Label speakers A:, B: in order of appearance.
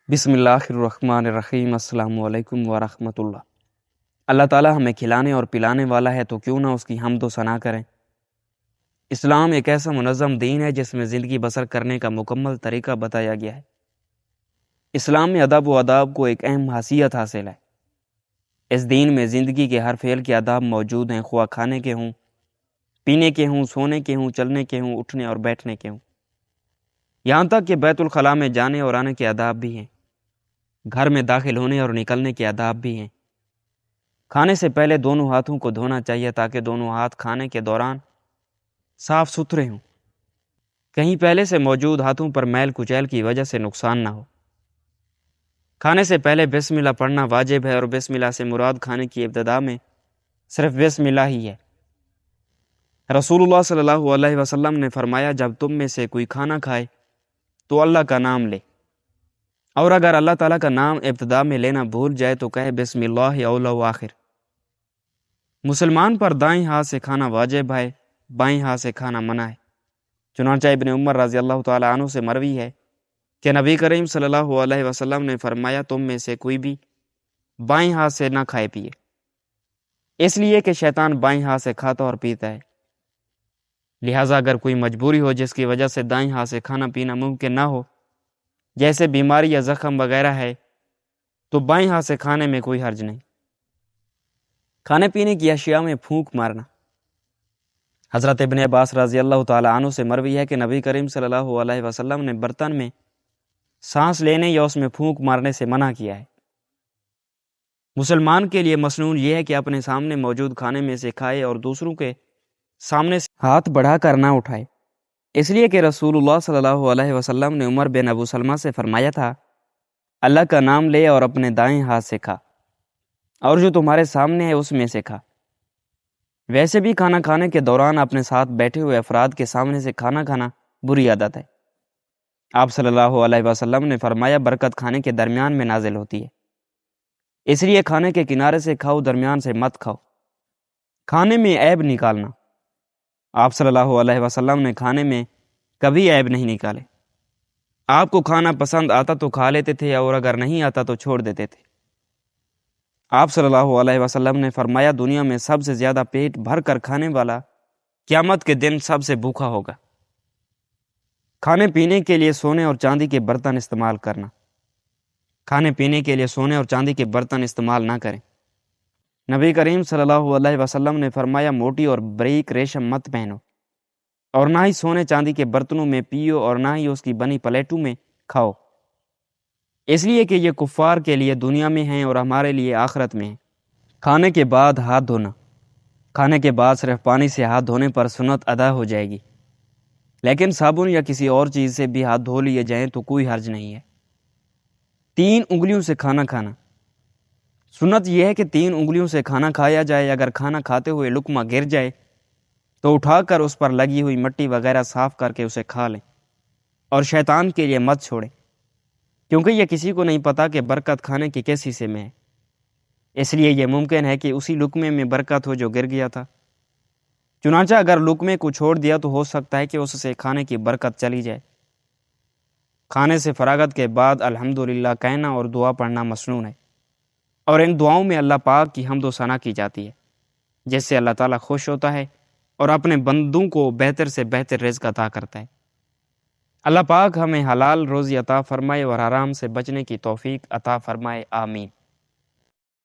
A: بسم اللہ الرحمن الرحیم۔ السلام علیکم ورحمۃ اللہ۔ اللہ تعالیٰ ہمیں کھلانے اور پلانے والا ہے تو کیوں نہ اس کی حمد و ثنا کریں۔ اسلام ایک ایسا منظم دین ہے جس میں زندگی بسر کرنے کا مکمل طریقہ بتایا گیا ہے۔ اسلام میں ادب و آداب کو ایک اہم حیثیت حاصل ہے۔ اس دین میں زندگی کے ہر فعل کے آداب موجود ہیں، خواہ کھانے کے ہوں، پینے کے ہوں، سونے کے ہوں، چلنے کے ہوں، اٹھنے اور بیٹھنے کے ہوں، یہاں تک کہ بیت الخلاء میں جانے اور آنے کے آداب بھی ہیں، گھر میں داخل ہونے اور نکلنے کے آداب بھی ہیں۔ کھانے سے پہلے دونوں ہاتھوں کو دھونا چاہیے تاکہ دونوں ہاتھ کھانے کے دوران صاف ستھرے ہوں، کہیں پہلے سے موجود ہاتھوں پر میل کچیل کی وجہ سے نقصان نہ ہو۔ کھانے سے پہلے بسم اللہ پڑھنا واجب ہے، اور بسم اللہ سے مراد کھانے کی ابتدا میں صرف بسم اللہ ہی ہے۔ رسول اللہ صلی اللہ علیہ وسلم نے فرمایا، جب تم میں سے کوئی کھانا کھائے تو اللہ کا نام لے، اور اگر اللہ تعالیٰ کا نام ابتدا میں لینا بھول جائے تو کہے بسم اللہ اول و آخر۔ مسلمان پر دائیں ہاتھ سے کھانا واجب ہے، بائیں ہاتھ سے کھانا منع ہے۔ چنانچہ ابن عمر رضی اللہ تعالیٰ عنہ سے مروی ہے کہ نبی کریم صلی اللہ علیہ وسلم نے فرمایا، تم میں سے کوئی بھی بائیں ہاتھ سے نہ کھائے پیے، اس لیے کہ شیطان بائیں ہاتھ سے کھاتا اور پیتا ہے۔ لہٰذا اگر کوئی مجبوری ہو جس کی وجہ سے دائیں ہاتھ سے کھانا پینا ممکن نہ ہو، جیسے بیماری یا زخم وغیرہ ہے، تو بائیں ہاتھ سے کھانے میں کوئی حرج نہیں۔ کھانے پینے کی اشیاء میں پھونک مارنا۔ حضرت ابن عباس رضی اللہ تعالیٰ عنہ سے مروی ہے کہ نبی کریم صلی اللہ علیہ وسلم نے برتن میں سانس لینے یا اس میں پھونک مارنے سے منع کیا ہے۔ مسلمان کے لیے مسنون یہ ہے کہ اپنے سامنے موجود کھانے میں سے کھائے اور دوسروں کے سامنے سے ہاتھ بڑھا کر نہ اٹھائے، اس لیے کہ رسول اللہ صلی اللہ علیہ وسلم نے عمر بن ابو سلمہ سے فرمایا تھا، اللہ کا نام لے اور اپنے دائیں ہاتھ سے کھا، اور جو تمہارے سامنے ہے اس میں سے کھا۔ ویسے بھی کھانا کھانے کے دوران اپنے ساتھ بیٹھے ہوئے افراد کے سامنے سے کھانا کھانا بری عادت ہے۔ آپ صلی اللہ علیہ وسلم نے فرمایا، برکت کھانے کے درمیان میں نازل ہوتی ہے، اس لیے کھانے کے کنارے سے کھاؤ، درمیان سے مت کھاؤ۔ کھانے میں عیب نکالنا۔ آپ صلی اللہ علیہ وسلم نے کھانے میں کبھی عیب نہیں نکالے۔ آپ کو کھانا پسند آتا تو کھا لیتے تھے، اور اگر نہیں آتا تو چھوڑ دیتے تھے۔ آپ صلی اللہ علیہ وسلم نے فرمایا، دنیا میں سب سے زیادہ پیٹ بھر کر کھانے والا قیامت کے دن سب سے بھوکا ہوگا۔ کھانے پینے کے لیے سونے اور چاندی کے برتن استعمال کرنا۔ کھانے پینے کے لیے سونے اور چاندی کے برتن استعمال نہ کریں۔ نبی کریم صلی اللہ علیہ وسلم نے فرمایا، موٹی اور بریک ریشم مت پہنو، اور نہ ہی سونے چاندی کے برتنوں میں پیو، اور نہ ہی اس کی بنی پلیٹوں میں کھاؤ، اس لیے کہ یہ کفار کے لیے دنیا میں ہیں اور ہمارے لیے آخرت میں ہیں۔ کھانے کے بعد ہاتھ دھونا۔ کھانے کے بعد صرف پانی سے ہاتھ دھونے پر سنت ادا ہو جائے گی، لیکن صابن یا کسی اور چیز سے بھی ہاتھ دھو لیے جائیں تو کوئی حرج نہیں ہے۔ 3 انگلیوں سے کھانا کھانا۔ سنت یہ ہے کہ 3 انگلیوں سے کھانا کھایا جائے۔ اگر کھانا کھاتے ہوئے لقمہ گر جائے تو اٹھا کر اس پر لگی ہوئی مٹی وغیرہ صاف کر کے اسے کھا لیں، اور شیطان کے لیے مت چھوڑیں، کیونکہ یہ کسی کو نہیں پتا کہ برکت کھانے کی کس حصے میں ہے، اس لیے یہ ممکن ہے کہ اسی لقمے میں برکت ہو جو گر گیا تھا۔ چنانچہ اگر لقمے کو چھوڑ دیا تو ہو سکتا ہے کہ اس سے کھانے کی برکت چلی جائے۔ کھانے سے فراغت کے بعد الحمدللہ کہنا اور دعا پڑھنا مسنون ہے، اور ان دعاؤں میں اللہ پاک کی حمد و ثنا کی جاتی ہے، جس سے اللہ تعالیٰ خوش ہوتا ہے اور اپنے بندوں کو بہتر سے بہتر رزق عطا کرتا ہے۔ اللہ پاک ہمیں حلال روزی عطا فرمائے اور حرام سے بچنے کی توفیق عطا فرمائے، آمین۔